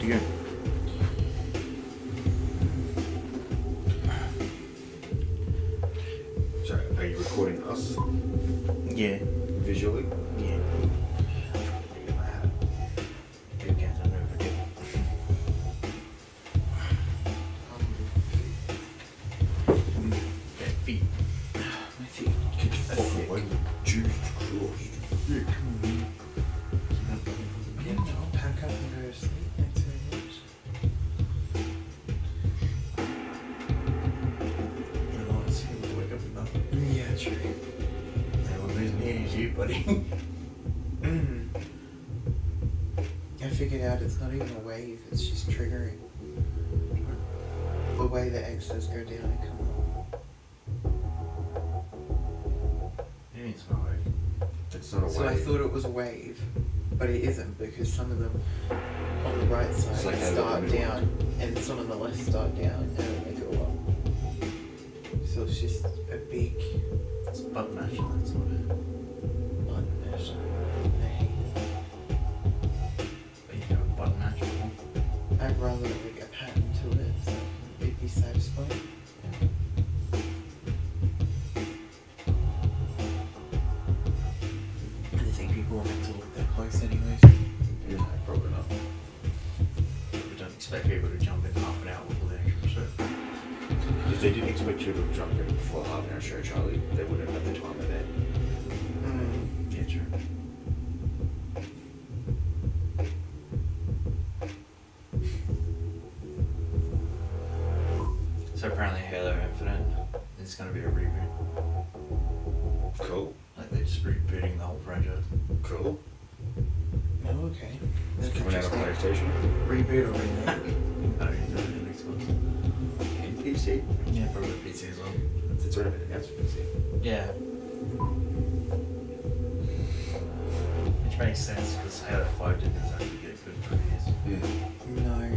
you. So, are you recording us Yeah. visually? Yeah. Big guys are overdue. Yeah, feet. My feet. Get the fuck away. Jesus Christ. Yeah, come on, man. Yeah, I'll pack up and go to sleep next week. You know, it's you to wake up for nothing. Yeah, true. The only reason here is you, buddy. I figured out it's not even a wave, it's just triggering. The way the X's go down and come up. It means no way. It's not a So I wave. thought it was a wave, but it isn't because some of them on the right It's side like how start the middle down and some on the left start down and then they go up. So it's just a big It's a butt mash, that's what it is. button mash. I hate it. But you have a butt mash before? I'd rather like a pattern to it so it'd be satisfying. I think people are meant to look that close anyways. Yeah, probably not. We don't expect people to jump in half an hour with all the extra shit. If they didn't expect you to jump in before half an hour show, Charlie, they wouldn't have the time of that. Yeah, true. So apparently Halo Infinite is going to be a reboot. Cool. Like they're just rebooting the whole franchise. Cool. Oh, okay. It's That's coming out on interesting. PlayStation. Reboot or remake? No, you know, the next one. And PC. Yeah, probably PC as well. It's already been announced for PC. Yeah. Which makes sense because Halo 5 didn't exactly get good reviews. No.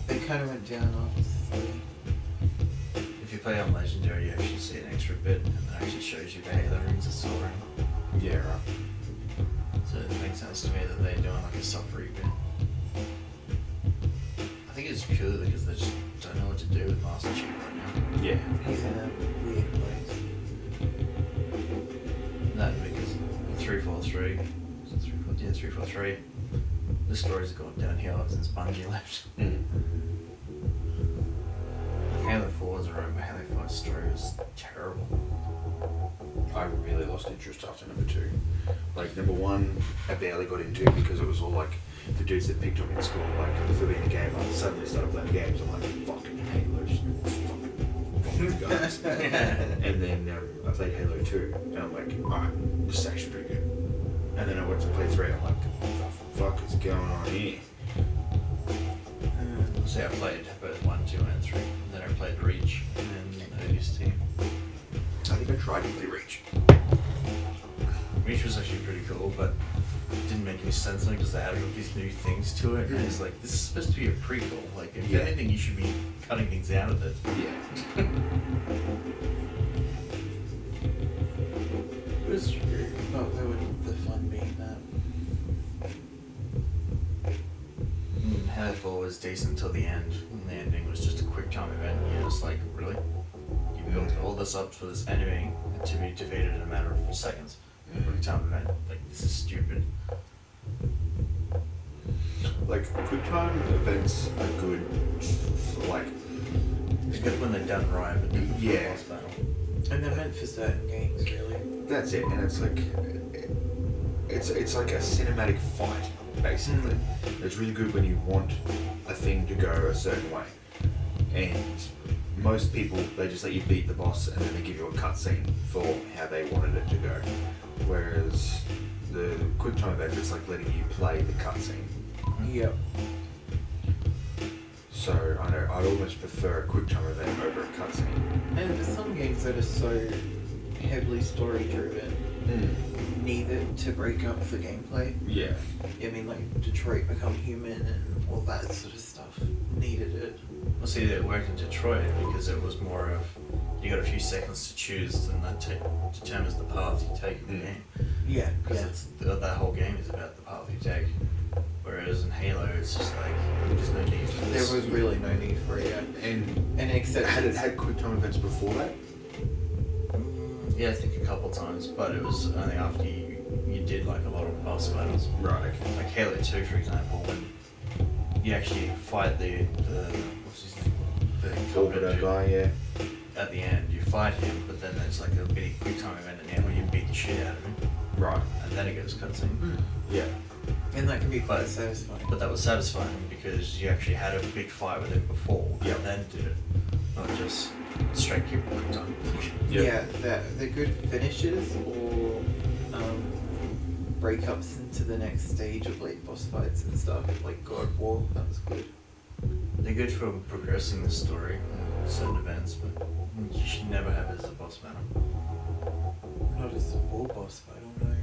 They kind of went down after 3. If you play on Legendary, you actually see an extra bit and it actually shows you the Halo rings are still around. Yeah, right. So it makes sense to me that they're doing like a soft reboot. I think it's purely because they just don't know what to do with Master Chief right now. Yeah. He's in a weird place. No, because 343, is it 343? Yeah, 343, the story's gone downhill since Bungie left. Mm. Halo 4's alright, but Halo 5's story was terrible. I really lost interest after number 2. Like, number 1, I barely got into because it was all like the dudes that picked on me in school, like for being a gamer, suddenly started playing games. I'm like, fucking Halo, just fucking these guys. And then I played Halo 2, and I'm like, alright, this is actually pretty good. And then I went to play 3, I'm like, what the fuck is going on here? So I played both 1, 2, and 3, and then I played Reach and Odie's team. I think I tried to play Reach. Reach was actually pretty cool, but it didn't make any sense because they added all these new things to it, and it's like, this is supposed to be a prequel. Like, if Yeah. anything, you should be cutting things out of it. Yeah. It was true. But where would the fun be in that? Halo 4 was decent until the end, and the ending was just a quick time event, and you're just like, really? You built all this up for this enemy to be defeated in a matter of seconds. Quick time event. Like, this is stupid. Like, QuickTime events are good for, like, It's good when they're done right, but then Yeah. boss battle. And they're meant for certain games, really. that's it, and it's like, it's like a cinematic fight, basically. It's really good when you want a thing to go a certain way. And most people, they just let you beat the boss and then they give you a cutscene for how they wanted it to go. Whereas the QuickTime event is like letting you play the cutscene. Yep. So I know I'd almost prefer a QuickTime event over a cutscene. And there's some games that are so heavily story driven, need it to break up the gameplay. Yeah. I mean, like Detroit Become Human and all that sort of stuff needed it. Well, see, it worked in Detroit because it was more of, you got a few seconds to choose, and that determines the path you take in the game. Yeah, Because yeah. it's that whole game is about the path you take. Whereas in Halo, it's just like there's no need for There this. was really no need for it, yeah. And Except had it had quick time events before that? Yeah, I think a couple times, but it was only after you did like a lot of boss battles. Right. Okay. Like Halo 2, for example, when you actually fight the what's his name? The Orbiter Covenant dude. guy, yeah. At the end, you fight him, but then there's like a mini quick time event at the end where you beat the shit out of him, Right. and then it goes cutscene. Yeah. and that can be quite But- satisfying. But that was satisfying because you actually had a big fight with him before, Yep. and then did it, not just straight quick time. Yeah, they're good finishes or breakups into the next stage of like boss fights and stuff, like God of War. That was good. They're good for progressing the story and certain events, but you should never have it as a boss battle. Not as a full boss fight, I don't know.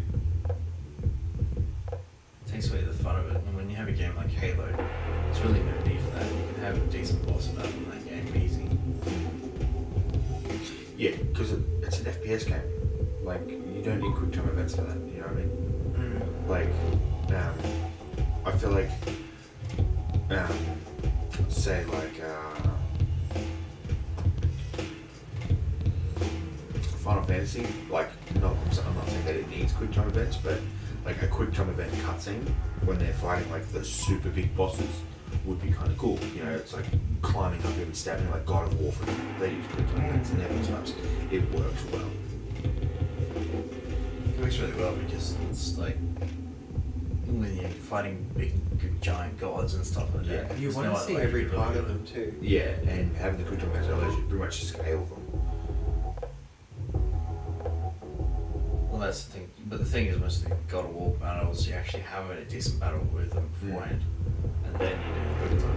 It takes away the fun of it, and when you have a game like Halo, there's really no need for that. You can have a decent boss battle in that game easy. Yeah, because it's an FPS game. Like, you don't need quick time events for that, you know what I mean? Like, I feel like, say like, Final Fantasy, like, I'm not saying that it needs quick time events, but like a quick time event cutscene when they're fighting like the super big bosses would be kind of cool. You know, it's like climbing up and stabbing like God of War for them. They use quick time events and every times it works well. It works really well because it's like when you're fighting big giant gods and stuff like Yeah. that. You there's want no to other see way every you really part do of it. them too. Yeah, and having the quick time events allows you to pretty much scale them. Well, that's the thing. But the thing is, most of the God of War battles, you actually have a decent battle with them beforehand, and then you do the quick time.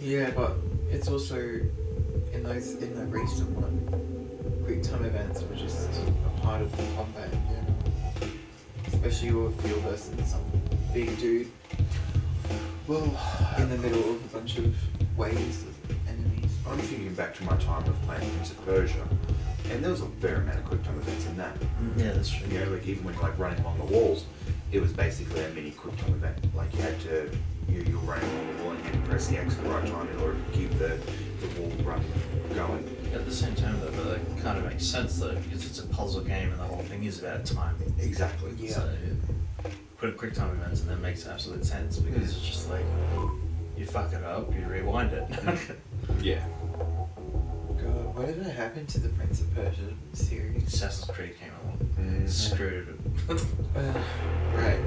Yeah, but it's also in the recent one, quick time events were just a part of the combat in general. Especially if you're versus some big dude Well, in the middle of a bunch of waves of enemies. I'm thinking back to my time of playing Prince of Persia, and there was a fair amount of quick time events in that. Yeah, that's true. You know, like even when like running along the walls, it was basically a mini quick time event. Like you had to, you were running along the wall and you had to press the X at the right time in order to keep the wall run going. At the same time, though, but that kind of makes sense though, because it's a puzzle game and the whole thing is about time. Exactly. Yeah. So put a quick time events and that makes absolute sense because it's just like you fuck it up, you rewind it. Yeah. God, whatever happened to the Prince of Persia series? Assassin's Creed came along, Mhm. screwed it. Right.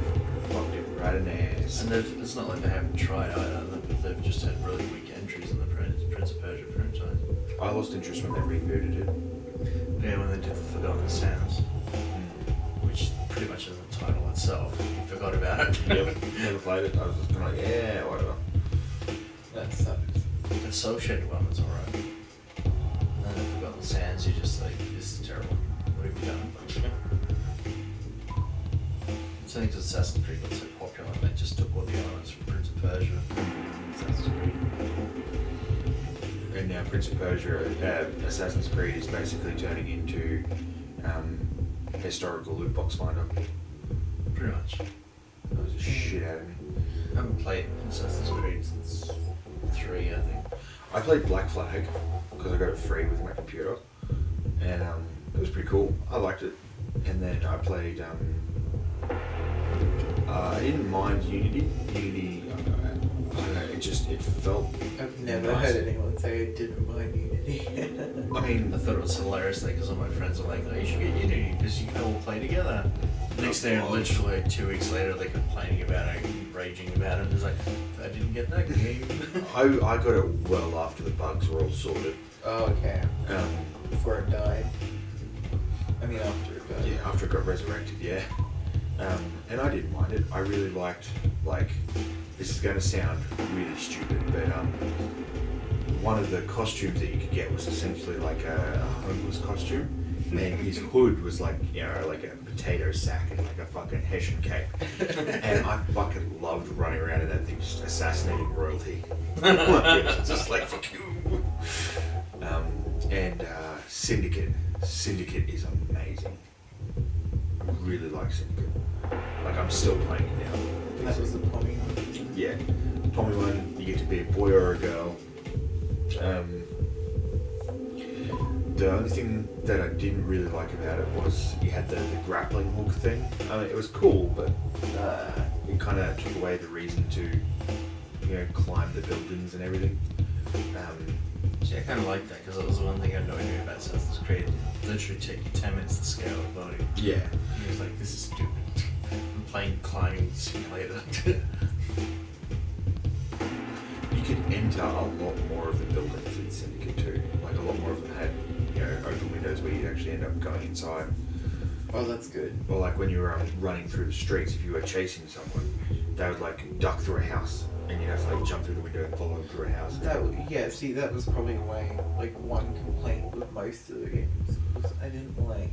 Fucked it right in the ass. And it's not like they haven't tried either. They've just had really weak entries in the Prince of Persia franchise. I lost interest when they rebooted it. Yeah, when they did the Forgotten Sands, which pretty much is the title itself. You forgot about it. Yep. Never played it. I was just kind of like, yeah, whatever. That sucks. The Soul Shaded one was alright. And then the Forgotten Sands, you're just like, this is terrible. What have you done? It's only because Assassin's Creed got so popular and they just took all the elements from Prince of Persia and Assassin's Creed. And now Prince of Persia, Assassin's Creed is basically turning into historical loot box finder. Pretty much. That was a shit out of me. I haven't played Assassin's Creed since 3, I think. I played Black Flag because I got it free with my computer, and it was pretty cool. I liked it. And then I played. I didn't mind Unity. Unity, I don't know. It felt. I've never nice. heard anyone say I didn't mind Unity. I mean, I thought it was hilarious because all my friends were like, oh, you should get Unity because you can all play together. Next day, literally 2 weeks later, they're complaining about it, raging about it. It's like, I didn't get that game. I got it well after the bugs were all sorted. Oh, okay. Before it died. I mean, after it died. Yeah, after it got resurrected, yeah. And I didn't mind it. I really liked, like, this is going to sound really stupid, but one of the costumes that you could get was essentially like a homeless costume. And his hood was like, you know, like a potato sack and like a fucking Hessian cape. And I fucking loved running around in that thing, just assassinating royalty. It's just like, fuck you. And Syndicate. Syndicate is amazing. really like Syndicate. Like I'm still playing it now. And that was the Tommy one. Yeah, Tommy one. You get to be a boy or a girl. The only thing that I didn't really like about it was you had the grappling hook thing. I mean, it was cool, but it kind of took away the reason to, climb the buildings and everything. See, I kind of like that because that was the one thing I annoyed me about Assassin's Creed. Literally take you 10 minutes to scale the body. Yeah. He was like, this is stupid. I'm playing climbing simulator. You could enter a lot more of the buildings in Syndicate 2. Like a lot more of them had, open windows where you'd actually end up going inside. Oh, that's good. Or like when you were running through the streets, if you were chasing someone, they would like duck through a house, and you'd have to like jump through the window and follow them through a house. See, that was probably one complaint with most of the games. Was I didn't like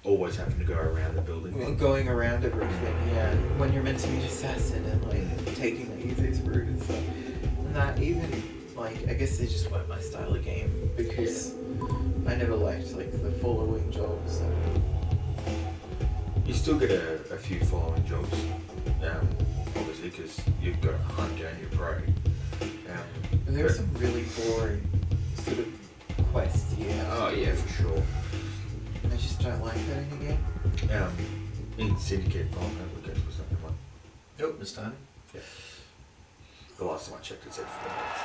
Always having to go around the building. going around everything. Yeah, when you're meant to be an assassin and taking the easiest route and stuff. And that even I guess they just weren't my style of game because I never liked the following jobs. You still get a few following jobs, obviously, because you've got to hunt down your prey. And there were some really boring sort of quests you have. Oh yeah, for sure. I just don't like that in a game. In Syndicate, no, we go to something like. Nope, it's done. Yeah. The last time I checked, it said 4 minutes.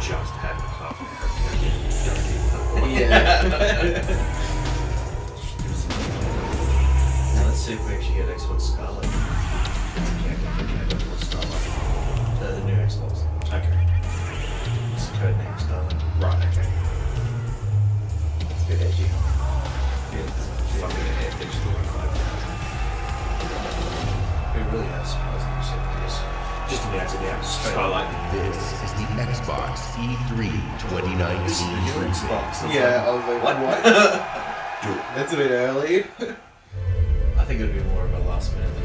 Just had half an hour. Yeah. Now let's see if we actually get Xbox Scarlet. The new Xbox. Okay. It's the code name Scarlet. Right, okay. It's good edgy. Fucking epic story. It really has surprising you said this. Just announce it now. Straight Skylight. This is the Xbox E3 This is the new 2019. Xbox. It's Yeah, I like, was like, what? That's a bit early. I think it'd be more of a last minute thing.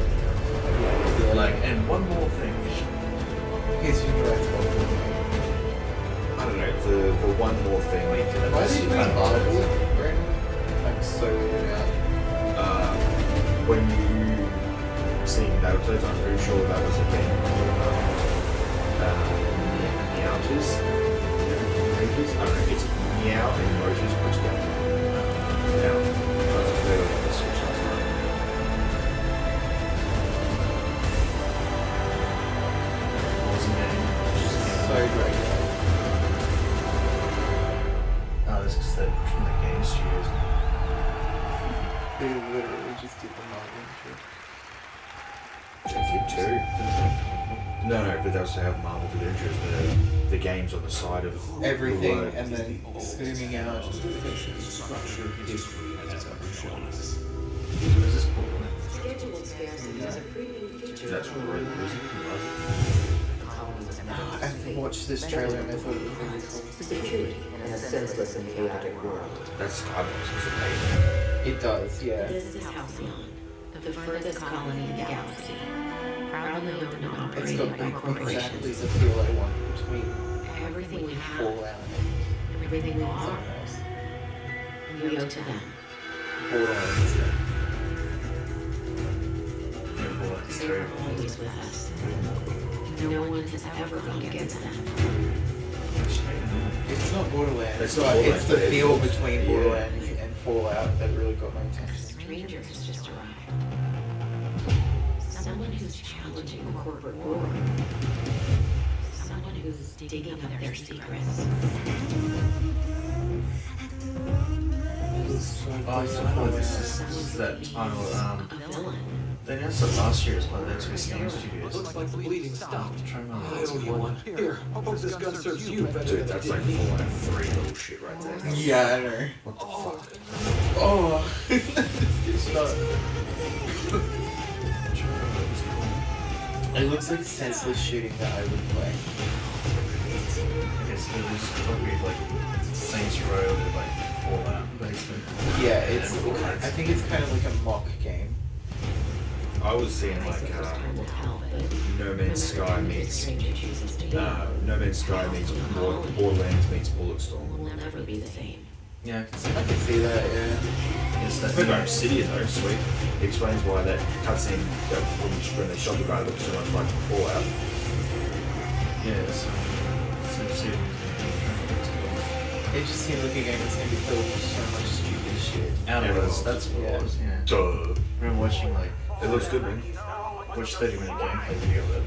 And one more thing. Here's your new Xbox. I don't know, the one more thing. Wait, did I Why just did you kind make of- Marvel, Brandon? I'm so weirded out. When you seen Battletoads, I'm pretty sure that was a game called Meowters. I don't know, it's Meow and Motors put together. Now, I was clearly on the Switch last night. Awesome game. So great. Oh, that's because they're pushing the game studios. They literally just did the Marvel shit. They did too. No, but they also have Marvel for their interest. The games on the side of Everything the logo. and then zooming out. What is this book? Scheduled scarcities of premium features. That's really I watched this trailer and I thought it was really cool. Security in a senseless and chaotic world. That's Skybox, it's amazing. It does, yeah. This is Halcyon, the furthest colony in the galaxy. Proudly owned and It's operated got by exactly corporations. the feel I want between Everything we have, Fallout everything we and are, something else. we owe to them. Borderlands, yeah. They are always with us. No one has ever gone against them. It's not Borderlands, It's but not it's the Borderlands, feel but it's- between yeah. Borderlands and Fallout that really got my A attention. stranger has just arrived. Someone who's challenging the corporate world. Someone who's digging up their secrets. Oh, so this is that final. A villain. They announced it last year as part of the Xbox Game Studios. Looks like the bleeding stopped. I'm trying to I remember. owe you one. Here, hope this gun serves you better Dude, than that's it like did me. Fallout 3 little shit right there. Yeah, I know. What the fuck? Oh, it's not. It looks like senseless shooting that I would play. I guess it was probably like Saints Row with like Fallout basically. Yeah, it's. And Borderlands. I think it's kind of like a mock game. I was seeing like No Man's Sky meets Borderlands meets Bulletstorm. Will never be the same. Yeah, I can see I that. can see that, yeah. Yes, that Remember Obsidian though, sweet. It explains why that cutscene that when they shot the guy looks so much like Fallout. Yeah, so see. It just seemed like a game that's gonna be filled with so much stupid shit. That's what it was, yeah. Duh. I remember watching like It looks good, man. watched 30-minute gameplay video of it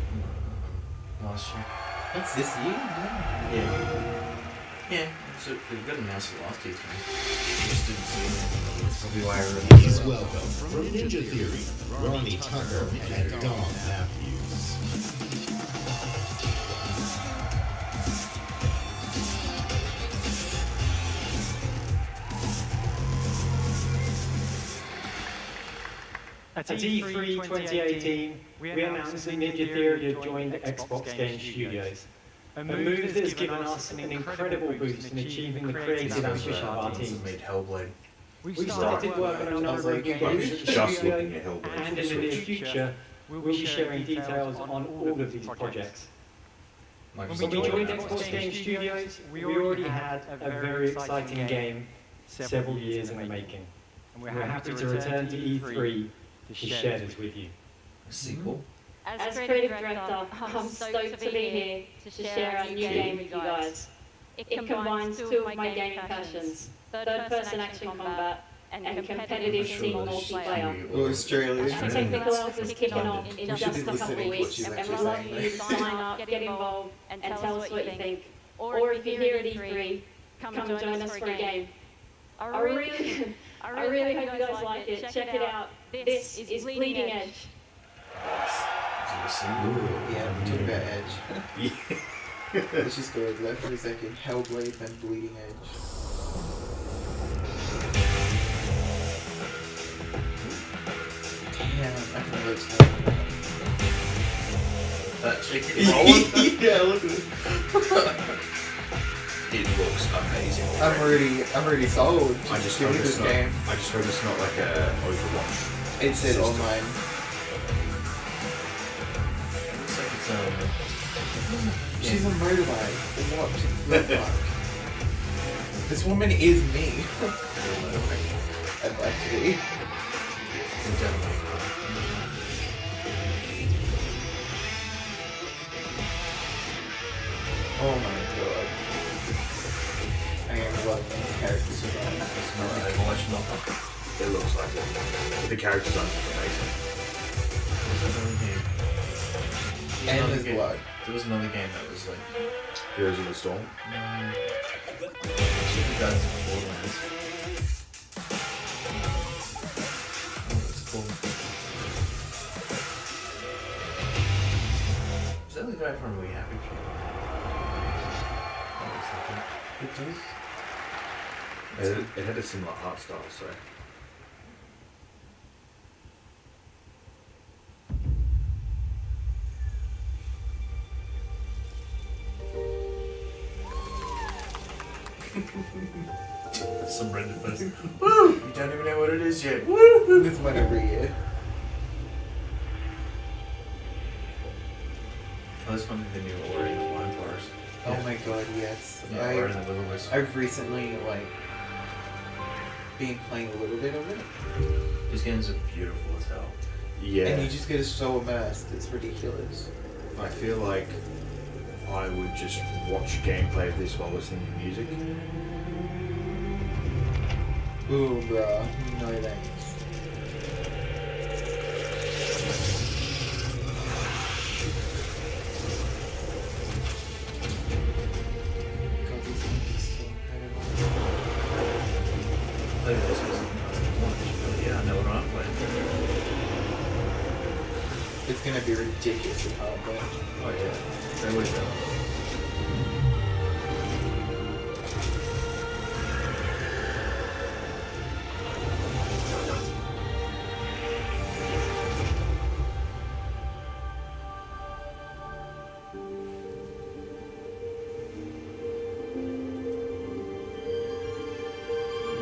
last year. That's this year? Yeah. Yeah, so it got announced last year. Just didn't see anything. Probably why I Please remember. welcome from Ninja Theory, Ronnie Tucker and Dom Matthews. At E3 2018, we announced that Ninja Theory had joined the Xbox Game Studios, a move that has given us an incredible boost in achieving the creative ambition of our Teams team. made Hellblade. We started work on a number of games at the Just studio, looking at Hellblade and for in the near Switch. future, we'll be sharing details on all of these projects. When we joined Xbox Game Studios, we already had a very exciting game several years in the making. And we're happy to return to E3 to share this with you. A sequel? As creative director, I'm stoked to be here to share our new game with you guys. It combines two of my gaming passions, third-person action combat and competitive single multiplayer. Well, Australia. Our technical elf is kicking off in We should just be a couple listening of to what weeks, she's and actually we'd love saying. you to sign up, get involved, and tell us what you think. Or if you're here at E3, come join us for a game. I really hope you guys like it. Check it out. This is Bleeding Edge. Is it a sequel? Yeah, we're talking about Edge. Let's just go left for a second. Hellblade, then Bleeding Edge. Damn, I can really tell. That chicken rolling? Yeah, look at it. It looks amazing. I'm already sold. I just give hope me it's this not. game. I just hope it's not like a Overwatch. It said system. online. Looks like it's She's a motorbike. What the fuck? This woman is me. I'd like to be. Oh my god. I am loving the characters design. It's not an Overwatch knockoff. It looks like it. The character design is amazing. There's another game. And Another there's game. blood. There was another game that was like Heroes of the Storm. Super Guys in Borderlands. Oh, that's cool. Is that the guy from We Happy Few? It had a similar art style, so. That's some random person. Woo! You don't even know what it is yet. Woo! This one every year. Oh, this one the new Ori and the Blind Forest. Oh my god, yes. Yeah, Ori and the Will Wisp. I've recently, like, been playing a little bit of it. These games are beautiful as hell. Yeah. And you just get so immersed, it's ridiculous. I feel like I would just watch gameplay of this while listening to music. Ooh, bruh. No thanks. God, these games are so incredible. Maybe this wasn't much. Yeah, I know what I'm playing. It's gonna be ridiculously hard, though. Oh yeah, they always do.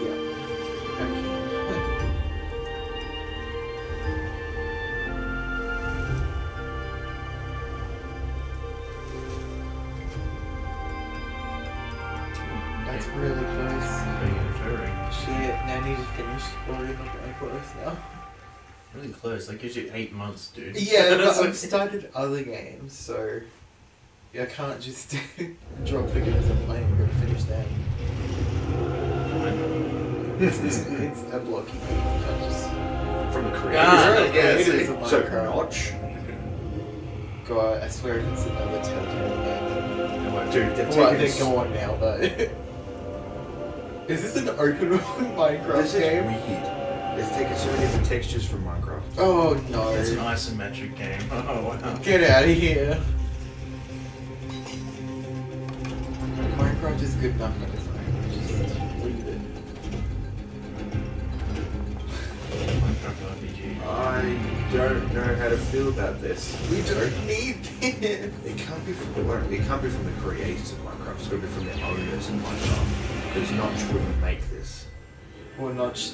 Yeah. I'm keen. really close. Being inferring. Shit, now I need to finish Ori and the Blind Forest now. Really close. That gives you 8 months, dude. Yeah, but That's I've like- started other games, so I can't just drop the games I'm playing. I've got to finish them. It's a blocky game. You can't just. From the Ah, creators. yeah, creators see. of So Minecraft. Notch. God, I swear if it's another Telltale game. Dude, they've Well, taken they're gone now, but. Is this an open Minecraft This is game? weird. It's taken so many different textures from Minecraft. Oh no. It's an isometric game. Oh wow. Get out of here. Minecraft is good enough on its own. Just leave it. Minecraft RPG. I don't know how to feel about this. We don't need this. It can't be from the creators of Minecraft. It's got to be from the owners of Minecraft. Because Notch wouldn't make this. Well, Notch.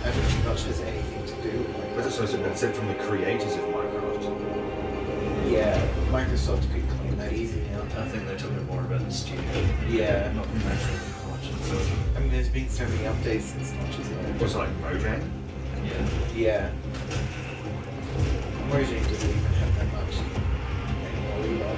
I don't think Notch has anything to do with Minecraft. But that's what I said. But it said from the creators of Minecraft. Yeah, Microsoft could claim that easy now. I think they took it more about the studio. Yeah. Not Minecraft much. So, I mean, there's been so many updates since Notch's owned. Was it like Mojang? yeah. Yeah. Mojang doesn't even have that much anymore either.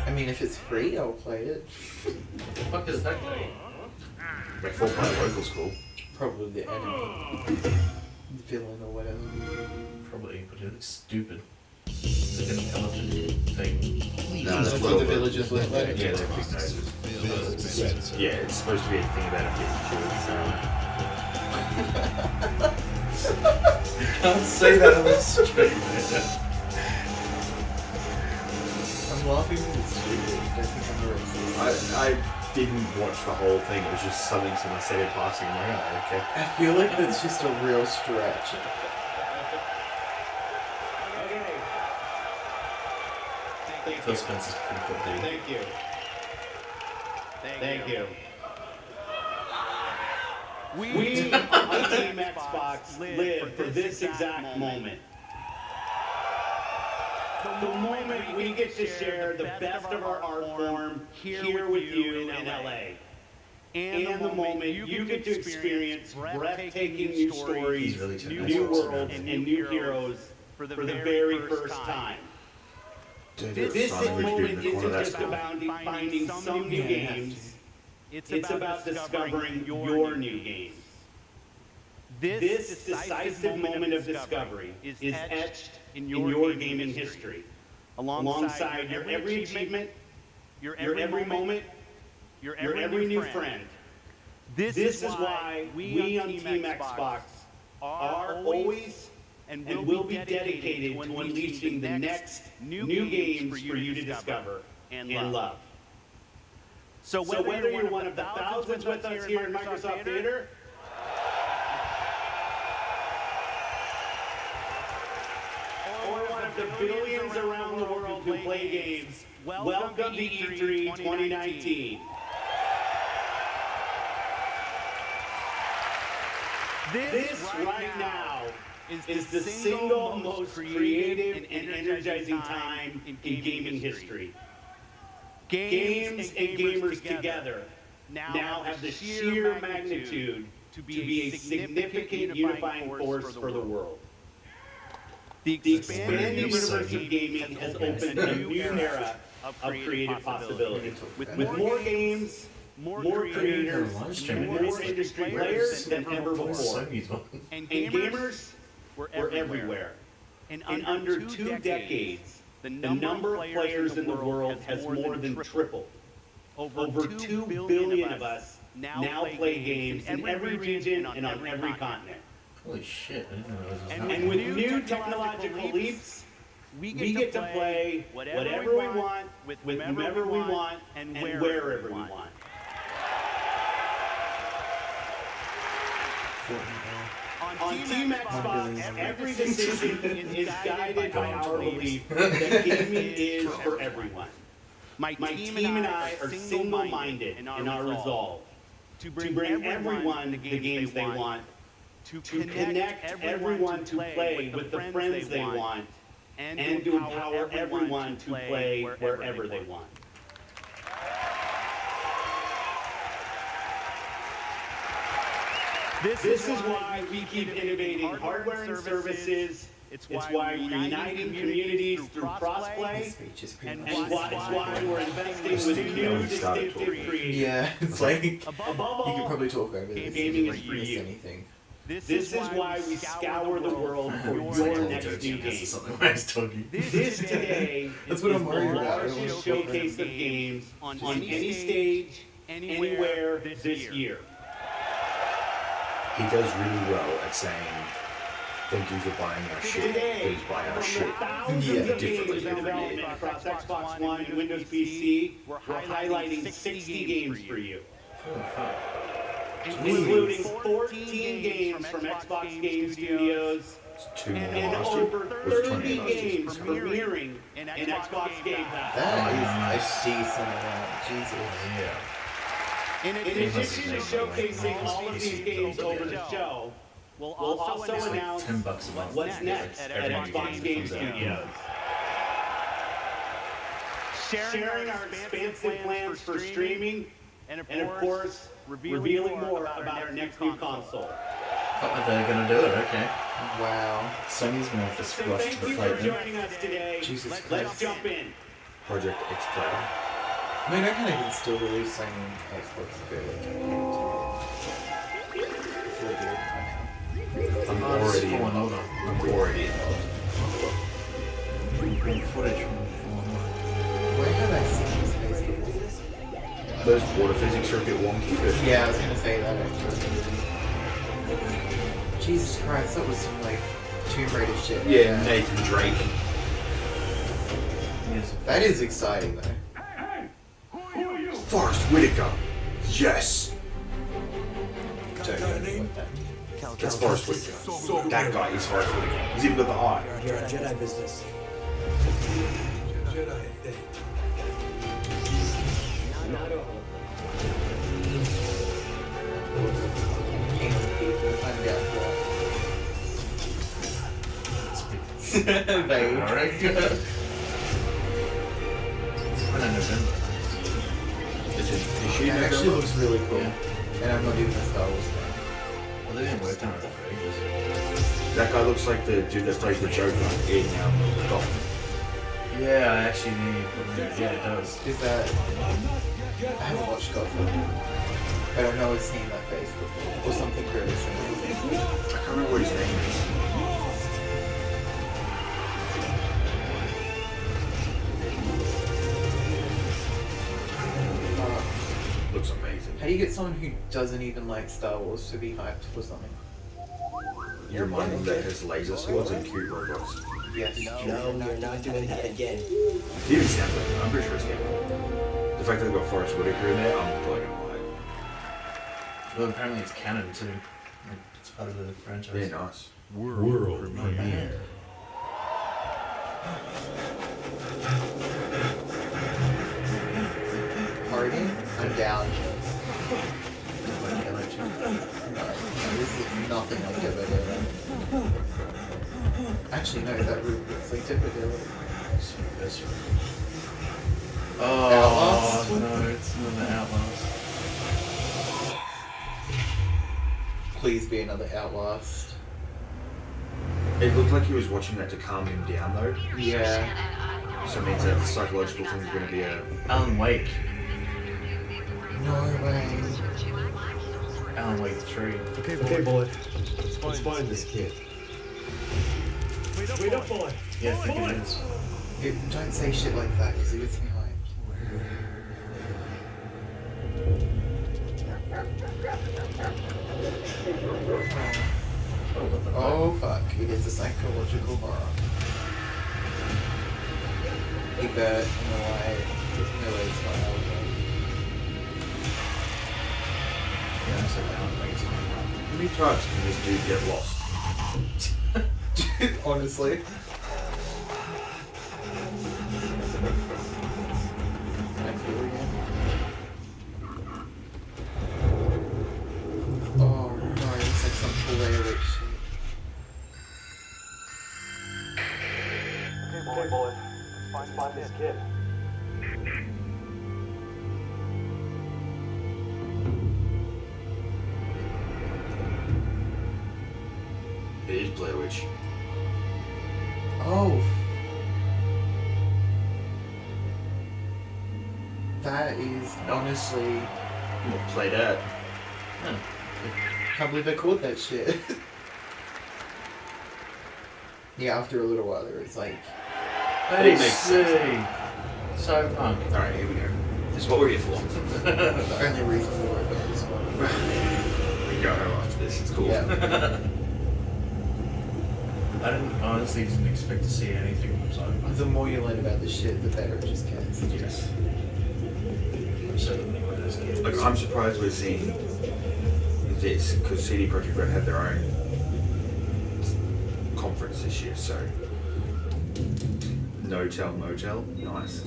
I mean, if it's free, I'll play it. What the fuck is that game? Like 4-player local's cool. Probably the enemy. Villain or whatever. Probably, but it looks stupid. It's like an elephant thing. No, That's what the villagers look like. Yeah, they're big noses. Spencer. Yeah, it's supposed to be a thing about a big Can't say that on the street. I'm laughing because it's stupid. I don't think I'm a racist. I didn't watch the whole thing. It was just something someone said in passing. I'm like, oh, okay. I feel like that's just a real stretch. Phil Spencer's pretty cool, dude. Thank you. Thank you. We on Team Xbox live for this exact moment. The moment we get to share the best of our art form here with you in LA. And the moment you get to experience breathtaking new stories, He's really too new nice. worlds, and new heroes for the very first time. Dude, This Simon moment Richard in the corner, isn't that's just cool. about finding some new games. It's about discovering your new games. This decisive moment of discovery is etched in your gaming history. Alongside your every achievement, your every moment, your every new friend. This is why we on Team Xbox are always and will be dedicated to unleashing the next new games for you to discover and love. So whether you're one of the thousands with us here in Microsoft Theater, or one of the billions around the world who play games, welcome to E3 2019. This right now is the single most creative and energizing time in gaming history. Games and gamers together now have the sheer magnitude to be a significant unifying force for the world. The expanded universe of gaming has opened a new era of creative possibility. With more games, more creators, and more industry players than ever before. Sony's one. And gamers were everywhere. In under 2 decades, the number of players in the world has more than tripled. Over 2 billion of us now play games in every region and on every continent. Holy shit, I didn't realize it was And that with big. new technological leaps, we get to play whatever we want, with whomever we want, and wherever we want. On Team Xbox, every decision is guided by our belief that gaming is for everyone. My team and I are single-minded in our resolve to bring everyone the games they want, to connect everyone to play with the friends they want, and to empower everyone to play wherever they want. This is why we keep innovating hardware and services. It's why we're uniting communities through crossplay. Speech is pretty And much it's why we're investing with new distinctive creations. yeah, it's like you Above all, could probably talk over this. gaming You is wouldn't for miss you. anything. This is why we scour the world for your next new This is game. something when I was talking. This today That's is what the I'm worried about. largest showcase of games on any stage, anywhere this year. He does really well at saying, "Thank you for buying our shit. Today, Please buy our from shit." the thousands Yeah. of games Differently in every development year. across Xbox One and Windows PC, we're highlighting 60 games for you. Including 14 games from Xbox Game Studios It's 2 more and last year. over Was it 30 20 last year? games premiering in Xbox Game Pass. That is a decent amount. Jesus. Yeah. In addition to showcasing all of these games over the show, we'll also announce $10 a month. what's next at Every Xbox game Game comes out. Studios. Sharing our expansive plans for streaming, and of course, revealing more about our next new console. Oh, they're gonna do it, okay. Wow. Sony's gonna have to So rush thank to the you plate for then. joining us today. Jesus Let's Christ. jump in. Project X Cloud. I mean, I can even still release on Xbox I'm Oh, already it's fallen over. I'm already involved. Footage from Fallen Order. Where have I seen this face before? Those water physics are a bit wonky, but Yeah, I was gonna say that actually. Jesus Christ, that was some like Tomb Raider shit. yeah, Nathan Drake. Yes. That is exciting though. Forrest Whitaker. Yes. That's Forrest Whitaker. That guy is Forrest Whitaker. He's even got the eye. You're on Jedi business. Jedi. King of the people, I'm down for that. Vague. Alright. It's when in November. It actually looks really cool. Yeah. And I'm not even a Star Wars fan. Well, they've been working on it for ages. That guy looks like the dude that plays the Joker in Gotham. Yeah, I actually need. Yeah, it does. Is that... I haven't watched Gotham. But I know I've seen that face before. Or something really similar. I can't remember what his name is. Looks amazing. How do you get someone who doesn't even like Star Wars to be hyped for something? You remind him that it has laser swords and cute robots. Yes. No, you're not doing that again. It even sounds like it. I'm pretty sure it's game. The fact that they've got Forrest Whitaker in there, I'm blown away. Well, apparently it's canon too. Like, it's part of the franchise. Yeah, nice. World premiere. Party? I'm down. Like, I like you. No, this is nothing like Dividend. Actually, no, that room looks like Dividend. That's right. Oh, Outlast? no, it's another Outlast. Please be another Outlast. It looked like he was watching that to calm him down though. Yeah. So it means that the psychological thing is going to be a... Alan Wake. No way. Alan Wake 3. Okay, boy. Let's find this kid. Wait up, boy. Yeah, I think it is. Don't say shit like that because it gets me hyped. Oh, what the Oh fuck, it is a psychological horror. He bet, no way. There's no way it's not Alan Yeah, I said Alan Wake's not. How many times can this dude get lost? Wake. Honestly. Can I feel again? Oh no, it's like some hilarious shit. Bullet. Let's find this kid. It is Blair Witch. Oh. That is honestly. Play that. Can't believe I called that shit. Yeah, after a little while, there was like. Hey, makes sense. Cyberpunk. Alright, here we go. This is what we're here for. The only reason we were about this one. We can go home after this, it's cool. Yeah. I honestly didn't expect to see anything from Cyberpunk. The more you learn about this shit, the better it just gets. Yes. I'm certainly one of those kids. Like, I'm surprised we're seeing this, because CD Projekt Red had their own conference this year, so. No Tell Motel, nice.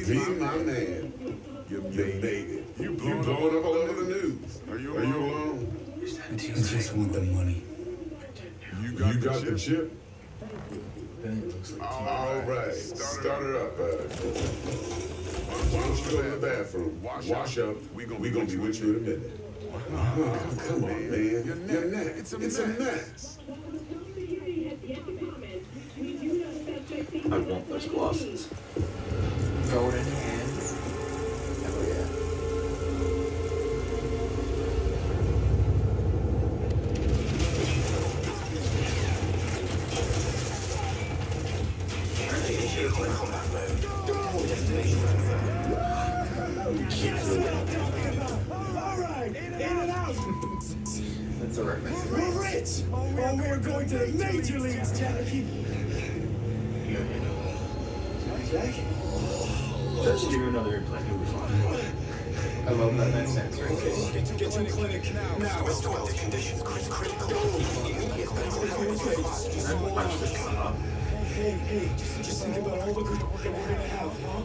Be my man. You made it. You blowing up all over the news. Are you alone? I just want the money. You got the chip? Then it looks like All right. Start her up. Why don't you go to the bathroom? Wash up. We gonna be with you in a minute. Oh, come on, man. Your neck. It's a mess. I want those glasses. Golden hands. Oh yeah. That's a reference. We're rich! Oh, we're going to the major leagues, Jackie! Jackie? Just give him another implant, he'll be fine. I love that makes sense right there. Get to the clinic now. The condition is critical. Punch this one up. Hey, just think about all the good work that we're gonna have, huh?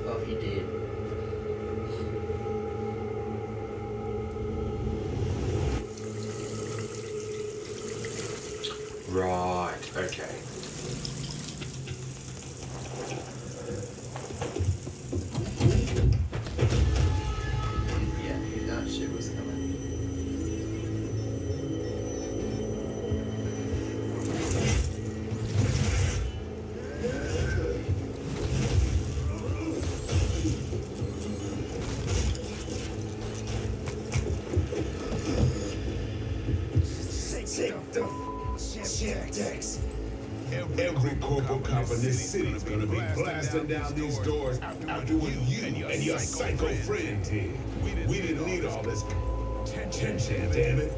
oh, he did. Right, okay. Yeah, knew that shit was coming. Every corporal cop in this city is gonna be blasting down these doors after what you and your psycho friend did. We didn't need all this tension, damn it.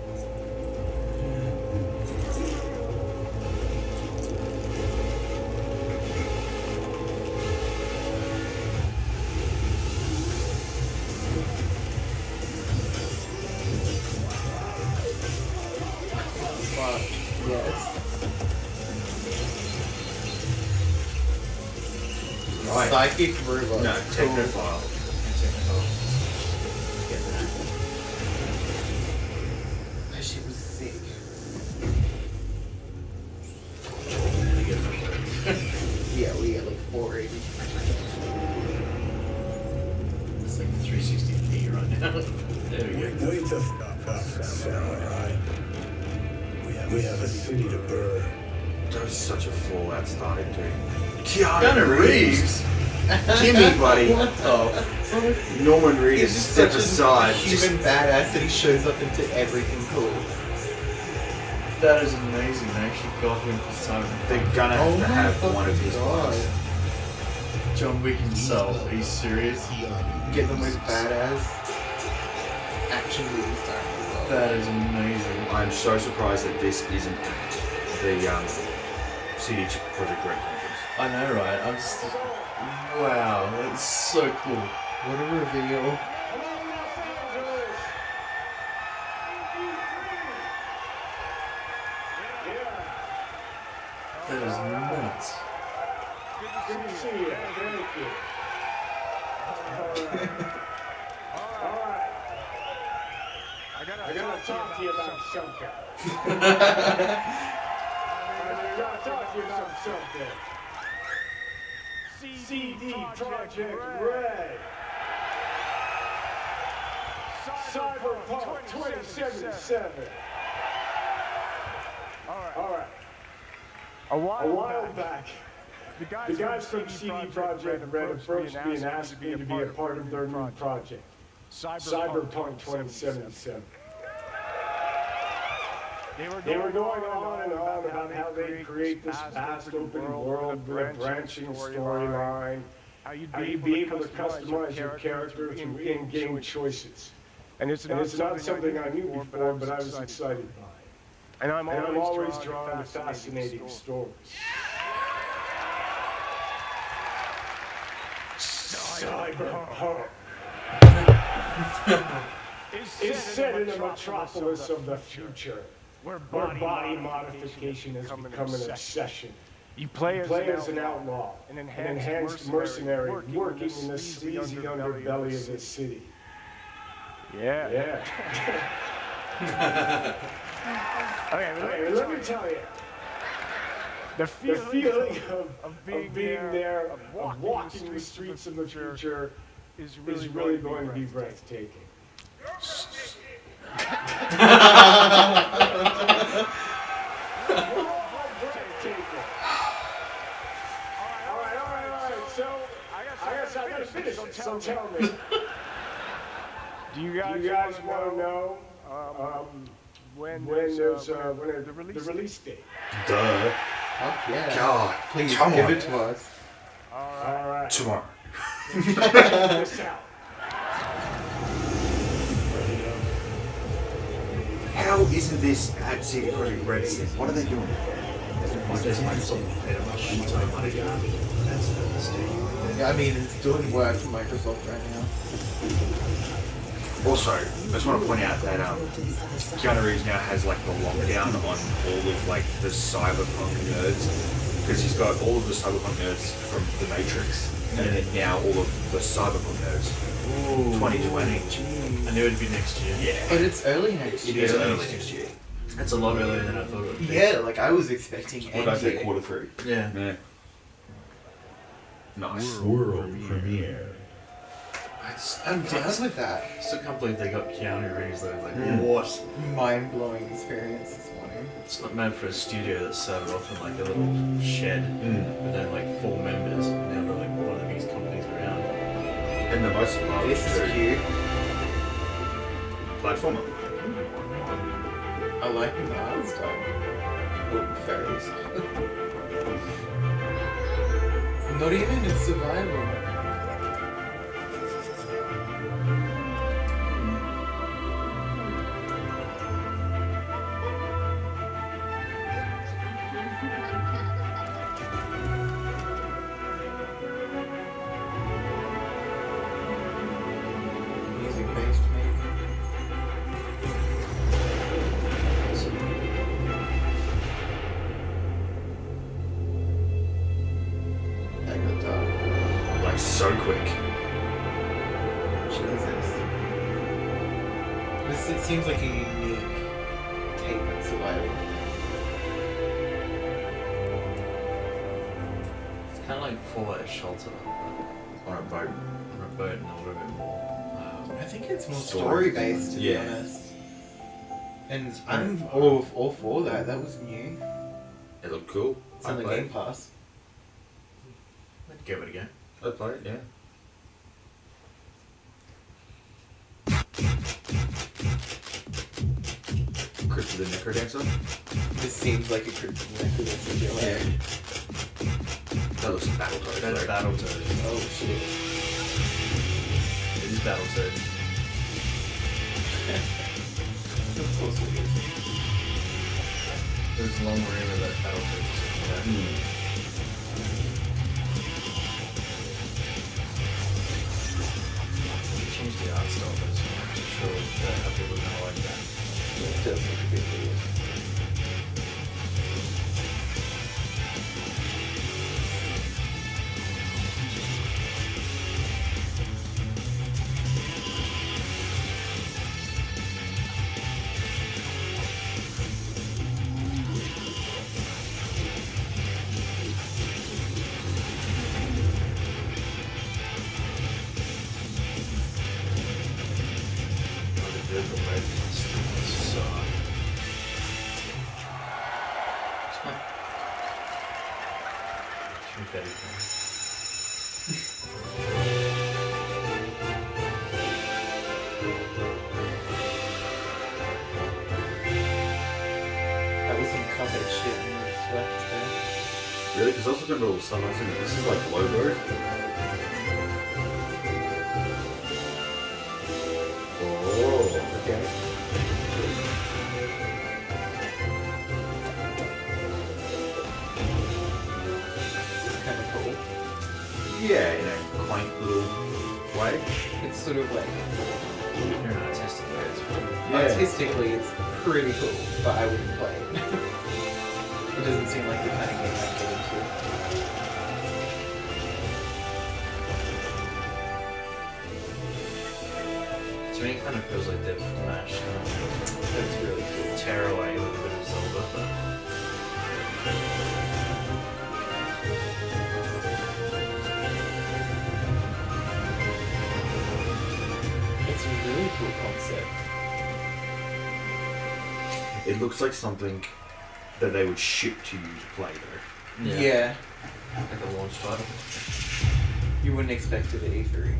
Fuck, yes. Right. Psychic robot. No, Cool. Technophile. That shit was sick. Yeah, we got like 480. It's like 360p right now. There we go. Wait the fuck up, samurai. We have a city to burn. That was such a fallout starting, dude. Keanu Reeves? Jimmy, buddy. What the fuck? Norman Reedus, He's just step such aside. a human badass that he shows up into everything cool. That is amazing. They actually got him for Cyberpunk. They're gonna have to have one of his lines. John Wick himself. Are you serious? Get the most badass action movie star in the world. That is amazing. I'm so surprised that this isn't at the CD Projekt Red conference. I know, right? I'm just. Wow, that's so cool. What a reveal. That is nuts. Good to see you. Thank you. All right. I gotta talk to you about something. I gotta talk to you about something. CD Projekt Red. Cyberpunk 2077. All right. A while back, the guys from CD Projekt Red approached me and asked me to be a part of their new project, Cyberpunk 2077. They were going on and on about how they create this vast open world with a branching storyline, how you'd be able to customize your character through in-game choices. And it's not something I knew before, but I was excited by. And I'm always drawn to fascinating stories. Cyberpunk is set in a metropolis of the future, where body modification has become an obsession. You play as an outlaw, an enhanced mercenary working in the sleazy underbelly of the city. Yeah. Okay, let me tell you. The feeling of being there, of walking the streets of the future, is really going to be breathtaking. Alright, so I guess I gotta finish it, so tell me. Do you guys want to know when there's the release date? Duh. Fuck yeah. God, Please come give on. it to us. Alright. Tomorrow. Check this out. How isn't this at CD Projekt Red? What are they doing? Yeah, I mean, it's doing work for Microsoft right now. Also, I just want to point out that Keanu Reeves now has like the lockdown on all of like the cyberpunk nerds, because he's got all of the cyberpunk nerds from The Matrix, and then now all of the cyberpunk nerds. Ooh. 2020. I knew it'd be next year. Yeah. But it's early next It year. is early next year. It's a lot earlier than I thought it would be. Yeah, like I was expecting What did I say? end Q3. Yeah. Yeah. Nice. World premiere. I'm down with that. I still can't believe they got Keanu Reeves though. Like, What mind-blowing experience this morning. It's not meant for a studio that started off in like a little shed, and then like 4 members, and now they're like one of the biggest companies around. And the most loved This is cute. platformer. I like the art style. Oh, fairies. Not even in survival. Music based, maybe. That got dark. Like so quick. Jesus. It seems like a unique take on survival. It's kind of like Fallout Shelter, but on a boat, and a little bit more. I think it's more Story. story based, to be Yeah. honest. And I'm all for that. That was new. It looked cool. It's on the Game Pass. I'd give it a go. I'd play it, yeah. Crypt of the Necrodancer? This seems like a cryptic video. Yeah. That looks like Battletoads. That's right? Battletoads. Oh shit. It is Battletoads. Of course it is. There's a long rumor that Battletoads is coming out. They changed the art style, but I'm not too sure how people are gonna like that. It does look a bit weird. Betty thing. That was some Cuphead shit and left there. Really? Because I was looking at all the stuff. I was thinking, this is like logo. Oh, okay. This is kind of cool. Yeah, in a quaint little way. It's sort of like, You're not artistically, it's artistically it's pretty cool, but I wouldn't play it. It doesn't seem like the kind of game I'd get into. To me, it kind of feels like they've mashed That's really cool. tear away with a bit of Zelda. It's a really cool concept. It looks like something that they would ship to you to play though. Yeah. Like a launch title. You wouldn't expect it at E3.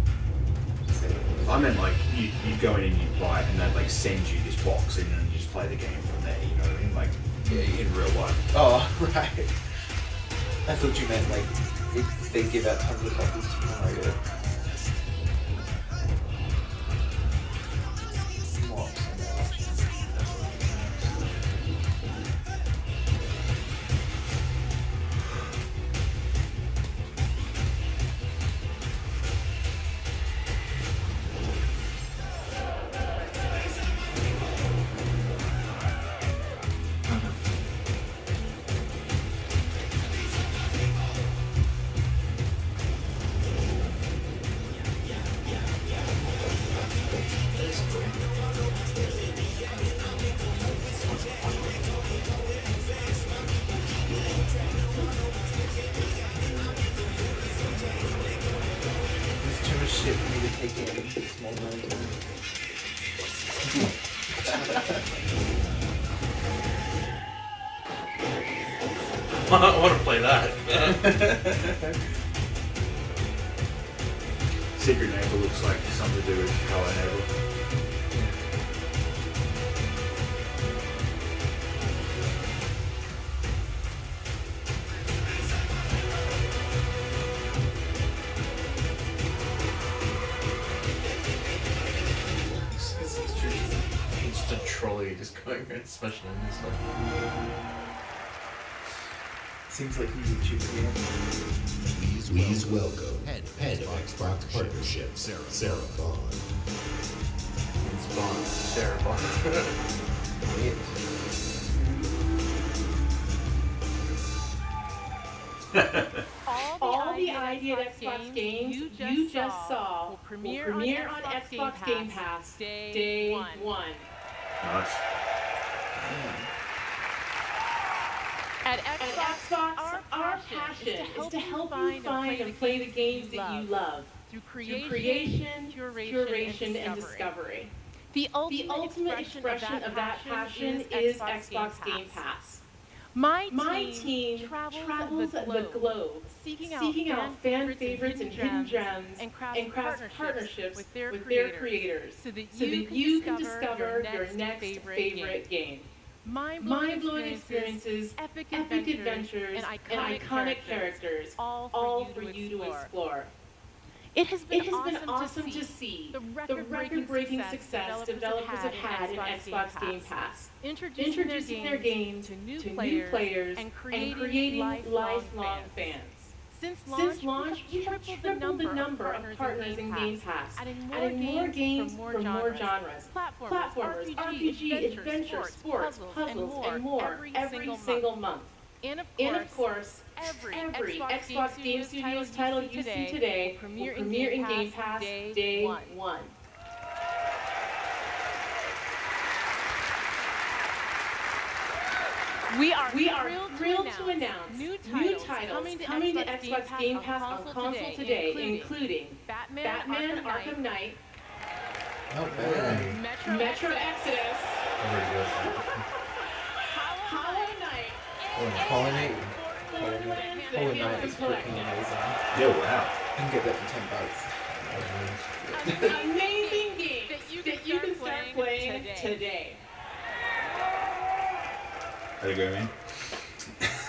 So, I meant like you go in and you buy it and they like send you this box and then you just play the game from there, you know what I mean? Like in real life. oh, right. I thought you meant like they give out tons of copies to promote it. There's too much shit for me to take in a small amount of time. I want to play that. Secret Neighbor looks like something to do with Hello Neighbor. It's the trolley just going around smashing in and stuff. Seems like a YouTube video. Please welcome head of Xbox Partnership, Sarah Vaughn. It's Bond. Sarah Bond. All the ID at Xbox games you just saw will premiere on Xbox Game Pass Day 1. Nice. At Xbox, our passion is to help you find and play the games that you love through creation, curation, and discovery. The ultimate expression of that passion is Xbox Game Pass. My team travels the globe, seeking out fan favorites and hidden gems, and crafts partnerships with their creators, so that you can discover your next favorite game. Mind-blowing experiences, epic adventures, and iconic characters, all for you to explore. It has been awesome to see the record-breaking success developers have had in Xbox Game Pass, introducing their games to new players and creating lifelong fans. Since launch, we have tripled the number of partners in Game Pass, adding more games from more genres, platformers, RPG, adventure, sports, puzzles, and more every single month. And of course, every Xbox Game Studios title you see today will premiere in Game Pass Day 1. We are thrilled to announce new titles coming to Xbox Game Pass on console today, including Batman Arkham Knight, Metro Exodus, Hollow Knight, Hollow Knight. Borderlands Hollow Knight is freaking amazing. Yeah, wow. You can get that for $10. Amazing games that you can start playing today. How'd it go, man?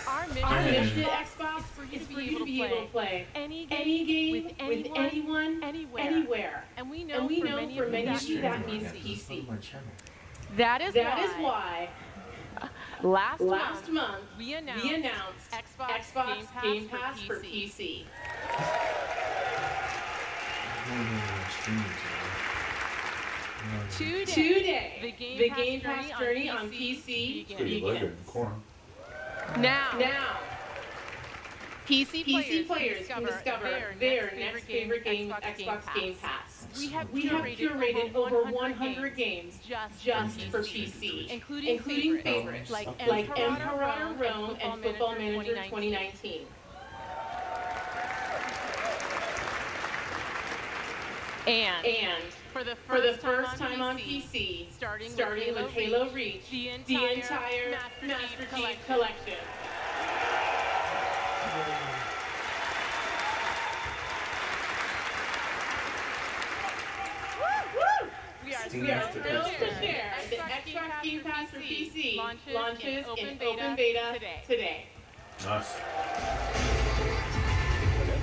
Our mission at Xbox is for you to be able to play any game with anyone, anywhere. And we know for many of you that means PC. That is why last month we announced Xbox Game Pass for PC. Today, the Game Pass journey on PC begins. Now, PC players can discover their next favorite game with Xbox Game Pass. We have curated over 100 games just for PC, including favorites like Emperor Rome and Football Manager 2019. And for the first time on PC, starting with Halo Reach, the entire Master Chief Collection. We are thrilled to share the Xbox Game Pass for PC launches in open beta today. Nice.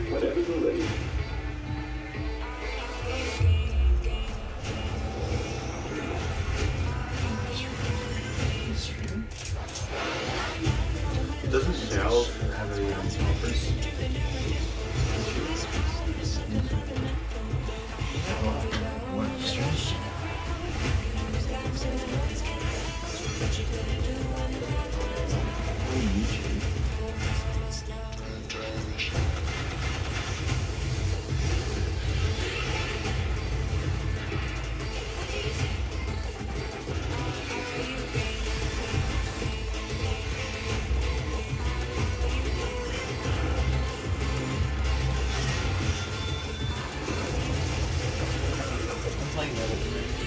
Whatever you're ready. Doesn't Valve have a